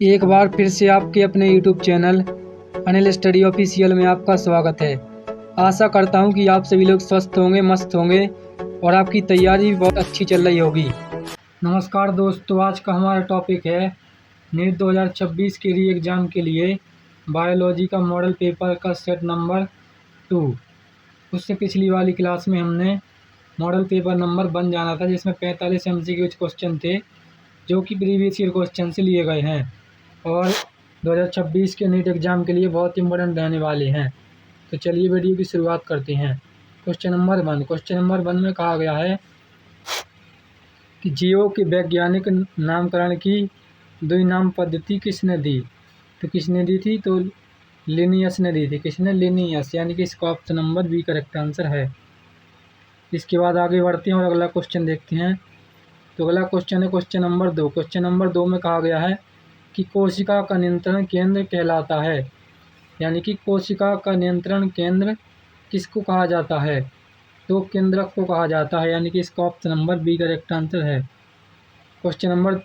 एक बार फिर से आपके अपने YouTube channel Anil study official में आपका स्वागत है। आशा करता हूं कि आप सभी लोग स्वस्थ होंगे, मस्त होंगे और आपकी तैयारी भी बहुत अच्छी चल रही होगी। नमस्कार दोस्तों, आज का हमारा टॉपिक है नीट 2026 के लिए एग्ज़ाम के लिए बायोलॉजी का मॉडल पेपर का सेट नंबर 2। उससे पिछली वाली क्लास में हमने मॉडल पेपर नंबर 1 जाना था, जिसमें 45 MCQ क्वेश्चन थे जो कि प्रीवियस ईयर क्वेश्चन से लिए गए हैं और 2026 के नीट एग्ज़ाम के लिए बहुत इंपॉर्टेंट रहने वाले हैं। तो चलिए वीडियो की शुरुआत करते हैं। क्वेश्चन नंबर 1 में कहा गया है कि जीवों के वैज्ञानिक नामकरण की द्विनाम पद्धति किसने दी। तो किसने दी थी? तो लिनियस ने दी थी। किसने? लिनियस, यानी कि इसका option number B correct answer है। इसके बाद आगे बढ़ते हैं और अगला क्वेश्चन देखते हैं। तो अगला क्वेश्चन है क्वेश्चन नंबर 2। क्वेश्चन नंबर 2 में कहा गया है कि कोशिका का नियंत्रण केंद्र कहलाता है, यानी कि कोशिका का नियंत्रण केंद्र किसको कहा जाता है? तो केंद्रक को कहा जाता है, यानी कि इसका option number B correct answer है। क्वेश्चन नंबर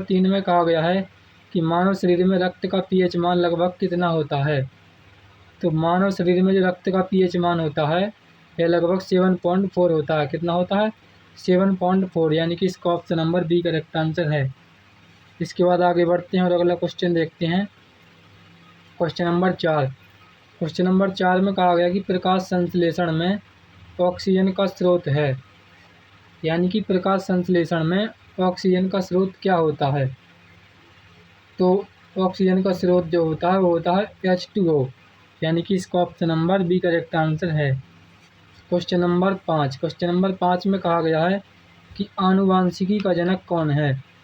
3 में कहा गया है कि मानव शरीर में रक्त का पीएच मान लगभग कितना होता है। तो मानव शरीर में जो रक्त का पीएच मान होता है यह लगभग 7.4 होता है। कितना होता है? 7.4, यानी कि इसका option number B correct answer है। इसके बाद आगे बढ़ते हैं और अगला क्वेश्चन देखते हैं। क्वेश्चन नंबर 4 में कहा गया कि प्रकाश संश्लेषण में ऑक्सीजन का स्रोत है, यानी कि प्रकाश संश्लेषण में ऑक्सीजन का स्रोत क्या होता है? तो ऑक्सीजन का स्रोत जो होता है वो होता है H2O, यानी कि इसका option number B correct answer है। क्वेश्चन नंबर 5 में कहा गया है कि आनुवांशिकी का जनक कौन है।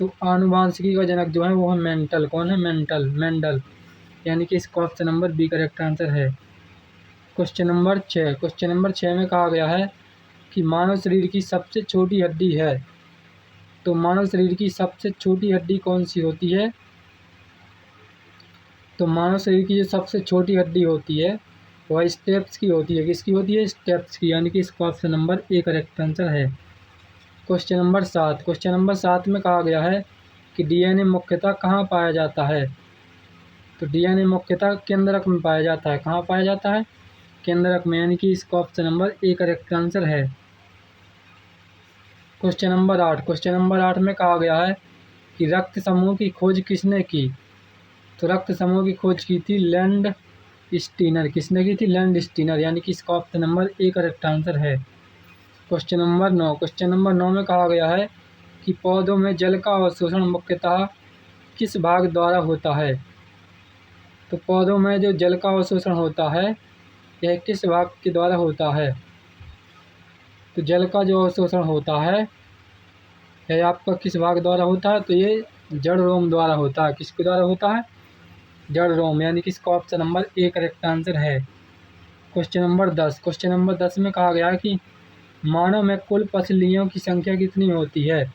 तो आनुवांशिकी का जनक जो है वो है मेंटल। कौन है? मेंडल, यानी कि इसका option number B correct answer है। क्वेश्चन नंबर 6 में कहा गया है कि मानव शरीर की सबसे छोटी हड्डी है। तो मानव शरीर की सबसे छोटी हड्डी कौन सी होती है? तो मानव शरीर की जो सबसे छोटी हड्डी होती है वह स्टेप्स की होती है। किसकी होती है? स्टेप्स की, यानी कि इसका option number A correct answer है। क्वेश्चन नंबर 7 में कहा गया है कि डीएनए मुख्यतः कहाँ पाया जाता है। तो डीएनए मुख्यतः केंद्रक में पाया जाता है। कहाँ पाया जाता है? केंद्रक में, यानी कि इसका option number A correct answer है। क्वेश्चन नंबर 8 में कहा गया है कि रक्त समूह की खोज किसने की। तो रक्त समूह की खोज की थी लैंड स्टीनर। किसने की थी? लैंड स्टीनर, यानी कि इसका option number A correct answer है। क्वेश्चन नंबर 9 में कहा गया है कि पौधों में जल का अवशोषण मुख्यतः किस भाग द्वारा होता है। तो पौधों में जो जल का अवशोषण होता है यह किस भाग के द्वारा होता है? तो जल का जो अवशोषण होता है यह आपका किस भाग द्वारा होता है? तो ये जड़ रोम द्वारा होता है। किसके द्वारा होता है? जड़ रोम, यानी कि इसका option number A correct answer है। क्वेश्चन नंबर 10 में कहा गया है कि मानव में कुल पसलियों की संख्या कितनी होती है।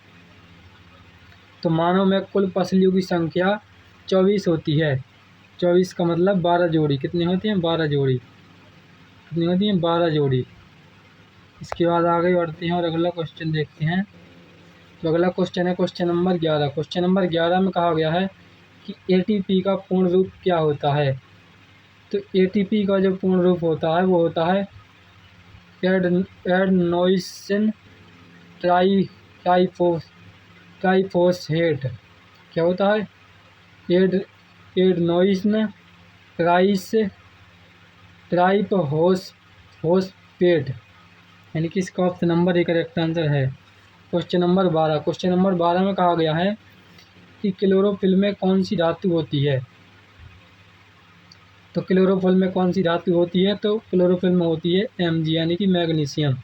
तो मानव में कुल पसलियों की संख्या 24 होती है। 24 का मतलब 12 जोड़ी। कितनी होती हैं? 12 जोड़ी। कितनी होती हैं? 12 जोड़ी। इसके बाद आगे बढ़ते हैं और अगला क्वेश्चन देखते हैं। तो अगला क्वेश्चन है क्वेश्चन नंबर 11 में कहा गया है कि एटीपी का पूर्ण रूप क्या होता है। तो एटीपी का जो पूर्ण रूप होता है वो होता है एडेनोसिन ट्राइफॉस्फेट। क्या होता है? एडेनोसिन ट्राइफॉस्फेट, यानी कि इसका option number A correct answer है। क्वेश्चन नंबर 12 में कहा गया है कि क्लोरोफिल में कौन सी धातु होती है। तो क्लोरोफिल में कौन सी धातु होती है? तो क्लोरोफिल में होती है Mg, यानी कि मैग्नीशियम,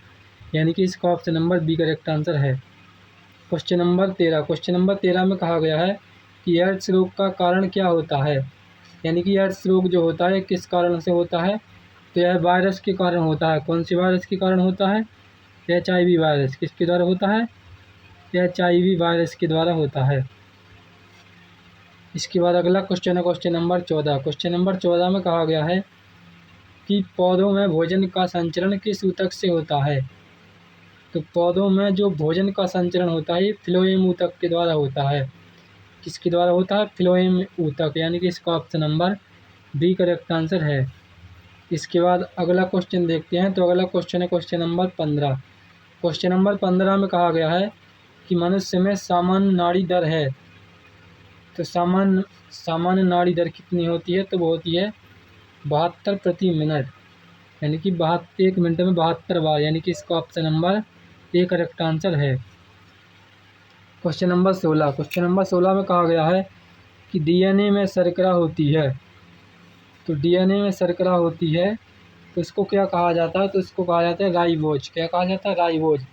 यानी कि इसका option number B correct answer है। क्वेश्चन नंबर 13 में कहा गया है कि एड्स रोग का कारण क्या होता है। यानी कि एड्स रोग जो होता है किस कारण से होता है? तो यह वायरस के कारण होता है। कौन सी वायरस के कारण होता है? HIV virus. किसके द्वारा होता है? HIV वायरस के द्वारा होता है। इसके बाद अगला क्वेश्चन है क्वेश्चन नंबर 14 में कहा गया है कि पौधों में भोजन का संचरण किस ऊतक से होता है। तो पौधों में जो भोजन का संचरण होता है ये फ्लोएम ऊतक के द्वारा होता है। किसके द्वारा होता है? फ्लोएम ऊतक, यानी कि इसका option number B correct answer है। इसके बाद अगला क्वेश्चन देखते हैं। तो अगला क्वेश्चन है क्वेश्चन नंबर 15। क्वेश्चन नंबर 15 में कहा गया है कि मनुष्य में सामान्य नाड़ी दर है। तो सामान्य नाड़ी दर कितनी होती है? तो वो होती है 72 प्रति मिनट, यानी कि 1 मिनट में 72 बार, यानी कि इसका option number A correct answer है। Question number 16। क्वेश्चन नंबर 16 में कहा गया है कि डीएनए में शर्करा होती है। तो डीएनए में शर्करा होती है तो इसको क्या कहा जाता है? तो इसको कहा जाता है राइबोज। क्या कहा जाता है? राइबोज,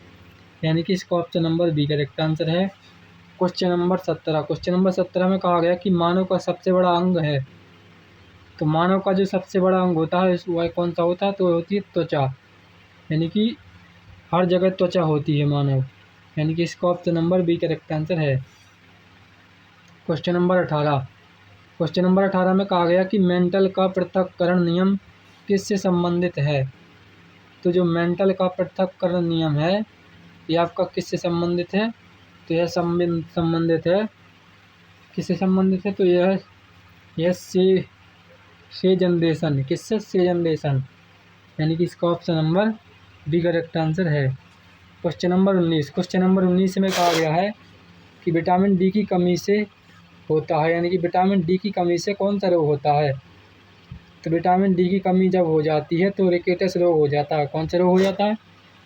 यानी कि इसका option number B correct answer है। Question number 17। क्वेश्चन नंबर 17 में कहा गया कि मानव का सबसे बड़ा अंग है। तो मानव का जो सबसे बड़ा अंग होता है वह कौन सा होता है? तो होती है त्वचा, यानी कि हर जगह त्वचा होती है मानव, यानी कि इसका option number B correct answer है। Question number 18। क्वेश्चन नंबर 18 में कहा गया कि मेंटल का पृथक्करण नियम किससे संबंधित है? तो जो मेंटल का पृथक्करण नियम है ये आपका किससे संबंधित है? तो यह संबंधित है, किससे संबंधित है? तो यह से जनरेशन, किससे? से जनरेशन, यानी कि इसका option number B correct answer है। Question number 19। क्वेश्चन नंबर 19 में कहा गया है कि विटामिन डी की कमी से होता है, यानी कि विटामिन डी की कमी से कौन सा रोग होता है? तो विटामिन डी की कमी जब हो जाती है तो रिकेटस रोग हो जाता है। कौन सा रोग हो जाता है?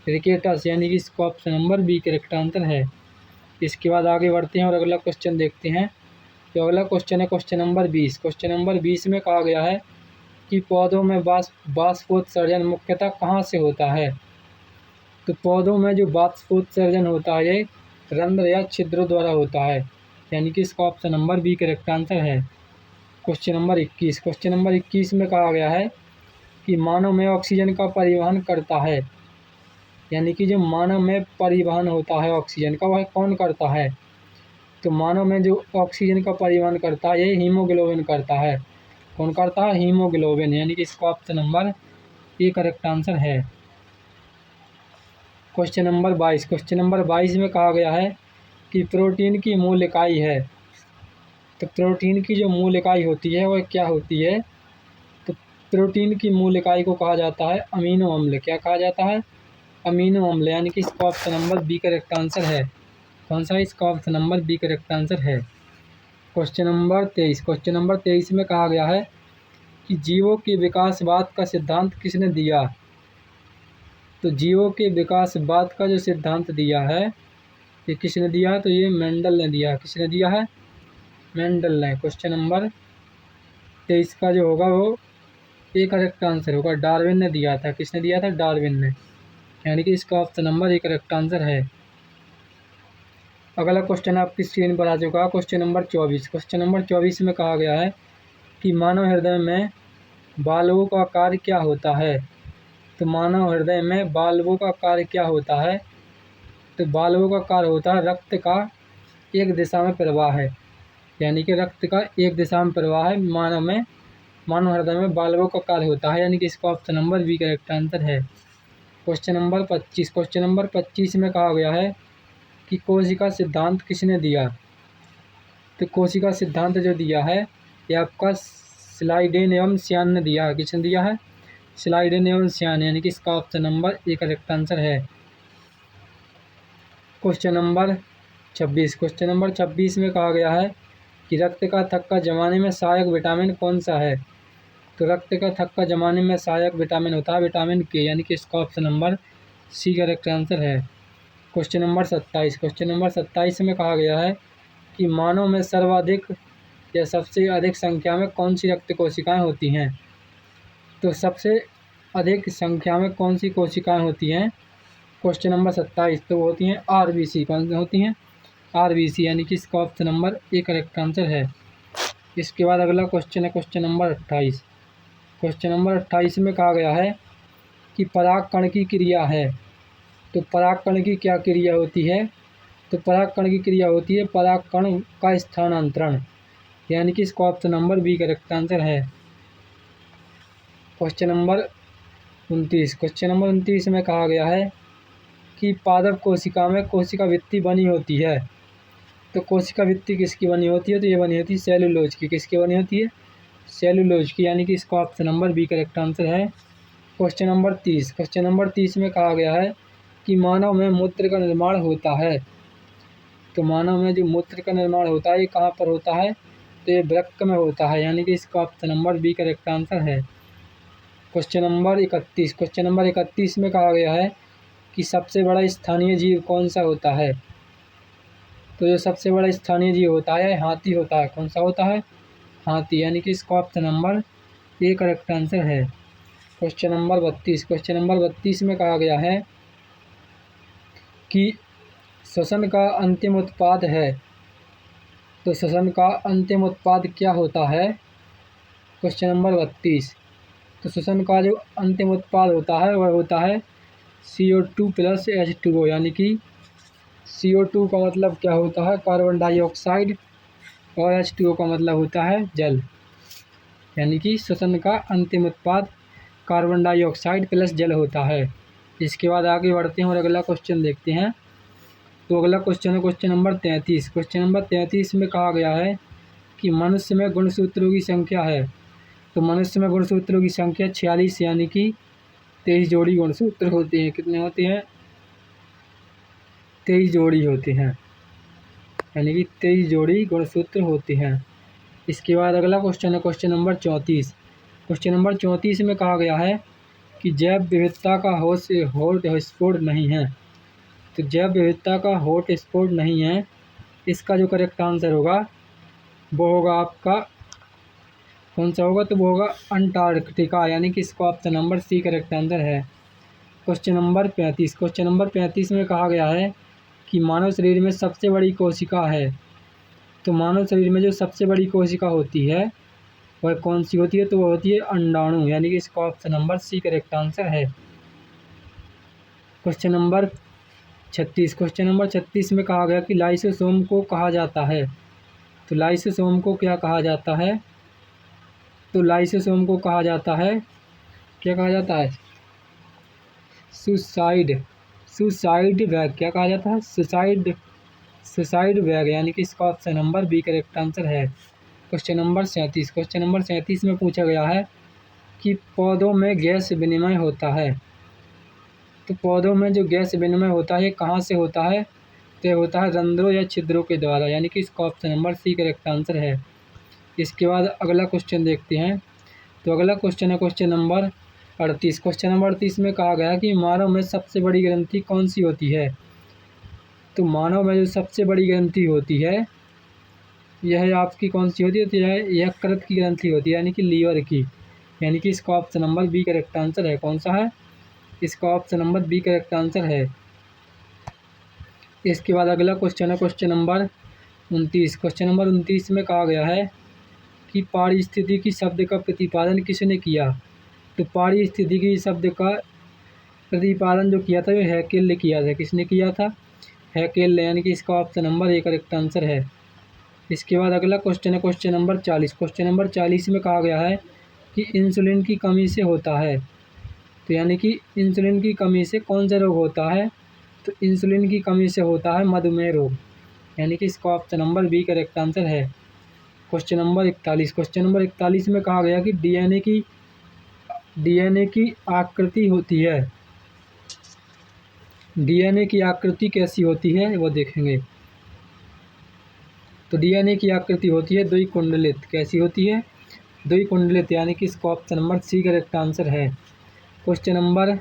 रिकेटस, यानी कि इसका option number B correct answer है। इसके बाद आगे बढ़ते हैं और अगला क्वेश्चन देखते हैं। तो अगला क्वेश्चन है क्वेश्चन नंबर 20। क्वेश्चन नंबर 20 में कहा गया है कि पौधों में वाष्पोत्सर्जन मुख्यतः कहाँ से होता है? तो पौधों में जो वाष्पोत्सर्जन होता है ये रंध्र या छिद्रों द्वारा होता है, यानी कि इसका option number B correct answer है। Question number 21। क्वेश्चन नंबर 21 में कहा गया है कि मानव में ऑक्सीजन का परिवहन करता है, यानी कि जो मानव में परिवहन होता है ऑक्सीजन का वह कौन करता है? तो मानव में जो ऑक्सीजन का परिवहन करता है ये हीमोग्लोबिन करता है। कौन करता है? हीमोग्लोबिन, यानी कि इसका option number A correct answer है। Question number 22। क्वेश्चन नंबर 22 में कहा गया है कि प्रोटीन की मूल इकाई है। तो प्रोटीन की जो मूल इकाई होती है वह क्या होती है? तो प्रोटीन की मूल इकाई को कहा जाता है अमीनो अम्ल। क्या कहा जाता है? अमीनो अम्ल, यानी कि इसका option number B correct answer है। कौन सा? इसका option number B correct answer है। Question number 23। क्वेश्चन नंबर 23 में कहा गया है कि जीवों के विकासवाद का सिद्धांत किसने दिया? तो जीवों के विकासवाद का जो सिद्धांत दिया है ये किसने दिया है? तो ये मेंडल ने दिया है। किसने दिया है? मेंडल ने। क्वेश्चन नंबर 23 का जो होगा वो ए करेक्ट आंसर होगा। डार्विन ने दिया था। किसने दिया था? डार्विन ने, यानी कि इसका option number A correct answer है। अगला क्वेश्चन आपकी स्क्रीन पर आ चुका है क्वेश्चन नंबर 24। क्वेश्चन नंबर 24 में कहा गया है कि मानव हृदय में बाल्वों का कार्य क्या होता है? तो मानव हृदय में बाल्वों का कार्य क्या होता है? तो बाल्वों का कार्य होता है रक्त का एक दिशा में प्रवाह है, यानी कि रक्त का एक दिशा में प्रवाह है मानव हृदय में बाल्वों का कार्य होता है, यानी कि इसका option number B correct answer है। Question number 25। क्वेश्चन नंबर 25 में कहा गया है कि कोशिका सिद्धांत किसने दिया? तो कोशिका सिद्धांत जो दिया है ये आपका स्लाइडेन एवं श्यान ने दिया है। किसने दिया है? स्लाइडेन एवं श्यान, यानी कि इसका option number A correct answer है। Question number 26। क्वेश्चन नंबर 26 में कहा गया है कि रक्त का थक्का जमाने में सहायक विटामिन कौन सा है? तो रक्त का थक्का जमाने में सहायक विटामिन होता है विटामिन के, यानी कि इसका option number C correct answer है। Question number 27। क्वेश्चन नंबर 27 में कहा गया है कि मानव में सर्वाधिक या सबसे अधिक संख्या में कौन सी रक्त कोशिकाएं होती हैं? तो सबसे अधिक संख्या में कौन सी कोशिकाएं होती हैं? क्वेश्चन नंबर 27 तो होती हैं आरबीसी। कौन सी होती हैं? आरबीसी, यानी कि इसका option number A correct answer है। इसके बाद अगला क्वेश्चन है क्वेश्चन नंबर 28। क्वेश्चन नंबर 28 में कहा गया है कि परागकण की क्रिया है। तो परागकण की क्या क्रिया होती है? तो परागकण की क्रिया होती है परागकण का स्थानांतरण, यानी कि इसका option number B correct answer है। Question number 29। क्वेश्चन नंबर 29 में कहा गया है कि पादप कोशिका में कोशिका भित्ति बनी होती है। तो कोशिका भित्ति किसकी बनी होती है? तो ये बनी होती है सेलुलोज की। किसकी बनी होती है? सेलुलोज की, यानी कि इसका option number B correct answer है। Question number 30। क्वेश्चन नंबर 30 में कहा गया है कि मानव में मूत्र का निर्माण होता है। तो मानव में जो मूत्र का निर्माण होता है ये कहाँ पर होता है? तो ये वृक्क में होता है, यानी कि इसका option number B correct answer है। Question number 31। क्वेश्चन नंबर 31 में कहा गया है कि सबसे बड़ा स्थानीय जीव कौन सा होता है? तो जो सबसे बड़ा स्थानीय जीव होता है हाथी होता है। कौन सा होता है? हाथी, यानी कि इसका option number A correct answer है। Question number 32। क्वेश्चन नंबर 32 में कहा गया है कि श्वसन का अंतिम उत्पाद है। तो श्वसन का अंतिम उत्पाद क्या होता है? Question number 32। तो श्वसन का जो अंतिम उत्पाद होता है वह होता है CO2 प्लस H2O, यानी कि CO2 का मतलब क्या होता है? कार्बन डाइऑक्साइड, और H2O का मतलब होता है जल, यानी कि श्वसन का अंतिम उत्पाद कार्बन डाइऑक्साइड प्लस जल होता है। इसके बाद आगे बढ़ते हैं और अगला क्वेश्चन देखते हैं। तो अगला क्वेश्चन है क्वेश्चन नंबर 33। क्वेश्चन नंबर 33 में कहा गया है कि मनुष्य में गुणसूत्रों की संख्या है। तो मनुष्य में गुणसूत्रों की संख्या 46, यानी कि 23 जोड़ी गुणसूत्र होते हैं। कितने होते हैं? 23 जोड़ी होते हैं, यानी कि 23 जोड़ी गुणसूत्र होते हैं। इसके बाद अगला क्वेश्चन है क्वेश्चन नंबर 34। क्वेश्चन नंबर 34 में कहा गया है कि जैव विविधता का हॉट स्पॉट नहीं है। तो जैव विविधता का हॉट स्पॉट नहीं है, इसका जो करेक्ट आंसर होगा वो होगा आपका कौन सा होगा? तो वो होगा अंटार्कटिका, यानी कि इसका option number C correct answer है। Question number 35। क्वेश्चन नंबर 35 में कहा गया है कि मानव शरीर में सबसे बड़ी कोशिका है। तो मानव शरीर में जो सबसे बड़ी कोशिका होती है वह कौन सी होती है? तो वह होती है अंडाणु, यानी कि इसका option number C correct answer है। Question number 36। क्वेश्चन नंबर 36 में कहा गया कि लाइसोसोम को कहा जाता है। तो लाइसोसोम को क्या कहा जाता है? तो लाइसोसोम को कहा जाता है, क्या कहा जाता है? Suicide bag. क्या कहा जाता है? सुसाइड बैग, यानी कि इसका option number B correct answer है। Question number 37। क्वेश्चन नंबर 37 में पूछा गया है कि पौधों में गैस विनिमय होता है। तो पौधों में जो गैस विनिमय होता है कहाँ से होता है? तो ये होता है रंध्रों या छिद्रों के द्वारा, यानी कि इसका option number C correct answer है। इसके बाद अगला क्वेश्चन देखते हैं। तो अगला क्वेश्चन है क्वेश्चन नंबर 38। क्वेश्चन नंबर 38 में कहा गया कि मानव में सबसे बड़ी ग्रंथि कौन सी होती है? तो मानव में जो सबसे बड़ी ग्रंथि होती है यह आपकी कौन सी होती है? तो यह यकृत की ग्रंथि होती है, यानी कि लीवर की, यानी कि इसका option number B correct answer है। कौन सा है? इसका option number B correct answer है। इसके बाद अगला क्वेश्चन है क्वेश्चन नंबर 29। क्वेश्चन नंबर 29 में कहा गया है कि पारिस्थितिकी शब्द का प्रतिपादन किसने किया? तो पारिस्थितिकी शब्द का प्रतिपादन जो किया था वो हैकेल ने किया था। किसने किया था? हैकेल ने, यानी कि इसका option number A correct answer है। इसके बाद अगला क्वेश्चन है क्वेश्चन नंबर 40। क्वेश्चन नंबर 40 में कहा गया है कि इंसुलिन की कमी से होता है। तो यानी कि इंसुलिन की कमी से कौन सा रोग होता है? तो इंसुलिन की कमी से होता है मधुमेह रोग, यानी कि इसका option number B correct answer है। Question number 41। क्वेश्चन नंबर 41 में कहा गया कि डीएनए की आकृति होती है। डीएनए की आकृति कैसी होती है वो देखेंगे। तो डीएनए की आकृति होती है द्विकुंडलित। कैसी होती है? द्विकुंडलित, यानी कि इसका option number C correct answer है। क्वेश्चन नंबर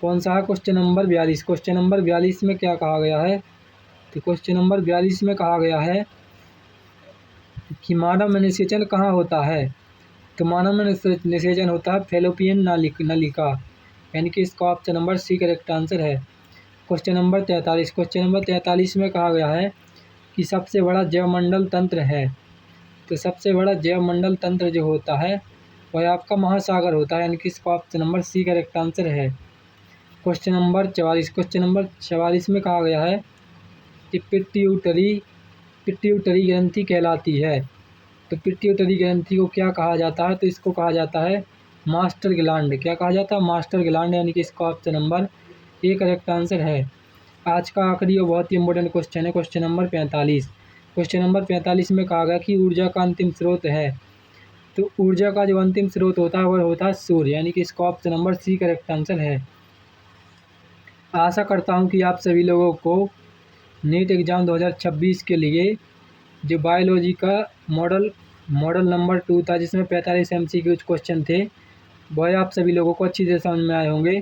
कौन सा है? Question number 42। क्वेश्चन नंबर 42 में क्या कहा गया है? तो क्वेश्चन नंबर 42 में कहा गया है कि मानव में निषेचन कहाँ होता है? तो मानव में निषेचन होता है फैलोपियन नलिका, यानी कि इसका option number C correct answer है। Question number 43। क्वेश्चन नंबर 43 में कहा गया है कि सबसे बड़ा जैवमंडल तंत्र है। तो सबसे बड़ा जैवमंडल तंत्र जो होता है वह आपका महासागर होता है, यानी कि इसका option number C correct answer है। Question number 44। क्वेश्चन नंबर 44 में कहा गया है कि पिट्यूटरी ग्रंथि कहलाती है। तो पिट्यूटरी ग्रंथि को क्या कहा जाता है? तो इसको कहा जाता है मास्टर ग्लैंड। क्या कहा जाता है? मास्टर ग्लैंड, यानी कि इसका option number A correct answer है। आज का आखिरी और बहुत ही इंपॉर्टेंट क्वेश्चन है क्वेश्चन नंबर 45। क्वेश्चन नंबर 45 में कहा गया कि ऊर्जा का अंतिम स्रोत है, तो ऊर्जा का जो अंतिम स्रोत होता है वह होता है सूर्य, यानी कि इसका option number C correct answer है। आशा करता हूं कि आप सभी लोगों को नीट एग्ज़ाम 2026 के लिए जो बायोलॉजी का मॉडल नंबर 2 था, जिसमें 45 MCQ क्वेश्चन थे, वह आप सभी लोगों को अच्छी तरह समझ में आए होंगे।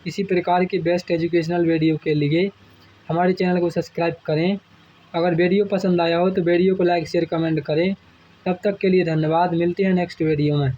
इसी प्रकार के बेस्ट एजुकेशनल वीडियो के लिए हमारे चैनल को सब्सक्राइब करें। अगर वीडियो पसंद आया हो तो वीडियो को लाइक शेयर कमेंट करें। तब तक के लिए धन्यवाद। मिलते हैं नेक्स्ट वीडियो में।